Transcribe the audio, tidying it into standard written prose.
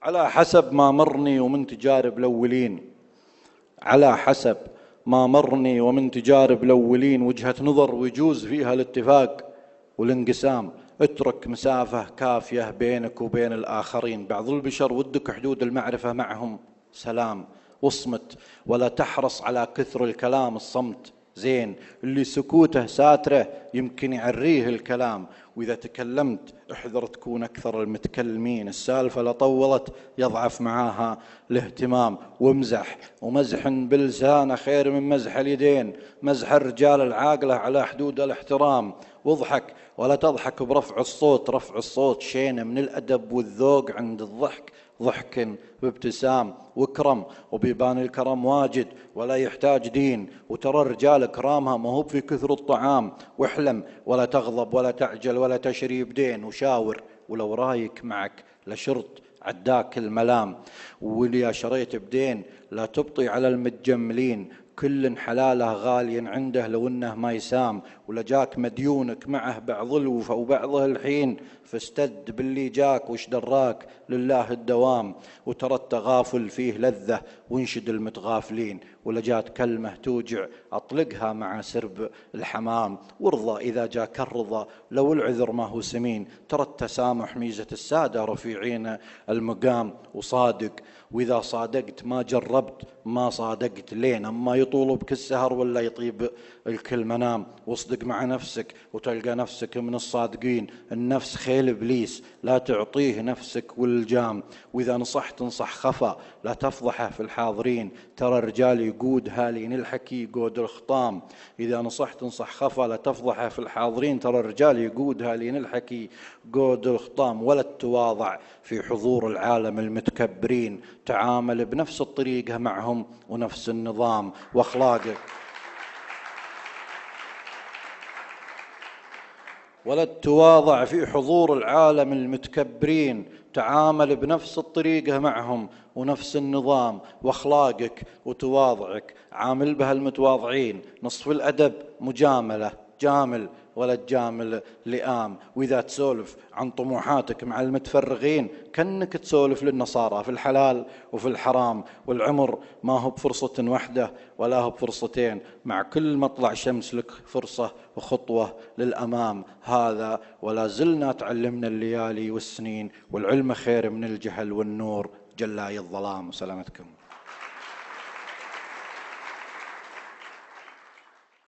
على حسب ما مرني ومن تجارب الأولين، على حسب ما مرني ومن تجارب الأولين، وجهة نظر ويجوز فيها الاتفاق والانقسام. اترك مسافة كافية بينك وبين الآخرين. بعض البشر ودك حدود المعرفة معهم سلام، واصمت ولا تحرص على كثر الكلام. الصمت زين، اللي سكوته ساتره يمكن يعريه الكلام. وإذا تكلمت احذر تكون أكثر المتكلمين. السالفة لطولت يضعف معاها الاهتمام. وامزح، ومزح بلسانه خير من مزح اليدين. مزح الرجال العاقلة على حدود الاحترام. واضحك ولا تضحك برفع الصوت. رفع الصوت شينة من الأدب والذوق. عند الضحك ضحك بابتسام. واكرم، وبيبان الكرم واجد ولا يحتاج دين. وترى الرجال كرامها ما هو في كثر الطعام. واحلم ولا تغضب ولا تعجل ولا تشري بدين. وشاور ولو رايك معك لشرط عداك الملام. واللي شريت بدين لا تبطي على المتجملين. كل حلاله غالي عنده لو انه ما يسام. ولجاك مديونك معه بعض الوفا وبعضه الحين. فاستد باللي جاك وش دراك لله الدوام. وترى التغافل فيه لذة وانشد المتغافلين. ولجات كلمة توجع أطلقها مع سرب الحمام. وارضى إذا جاك الرضا لو العذر ما هو سمين. ترى التسامح ميزة السادة رفيعين المقام. وصادق، وإذا صادقت ما جربت ما صادقت لين. أما يطول بك السهر ولا يطيب الكل منام. واصدق مع نفسك وتلقى نفسك من الصادقين. النفس خيل إبليس لا تعطيه نفسك والجام. وإذا نصحت انصح خفا لا تفضحه في الحاضرين. ترى الرجال يقود هالين الحكي يقود الخطام. إذا نصحت انصح خفا لا تفضحه في الحاضرين. ترى الرجال يقود هالين الحكي يقود الخطام. ولا تواضع في حضور العالم المتكبرين. تعامل بنفس الطريقة معهم ونفس النظام وأخلاقك. ولا تواضع في حضور العالم المتكبرين. تعامل بنفس الطريقة معهم ونفس النظام وأخلاقك وتواضعك. عامل بها المتواضعين. نصف الأدب مجاملة. جامل ولا تجامل لئام. وإذا تسولف عن طموحاتك مع المتفرغين كأنك تسولف للنصارى في الحلال وفي الحرام. والعمر ما هو بفرصة واحدة ولا هو بفرصتين. مع كل مطلع شمس لك فرصة وخطوة للأمام. هذا ولا زلنا تعلمنا الليالي والسنين. والعلم خير من الجهل والنور جلاي الظلام. وسلامتكم.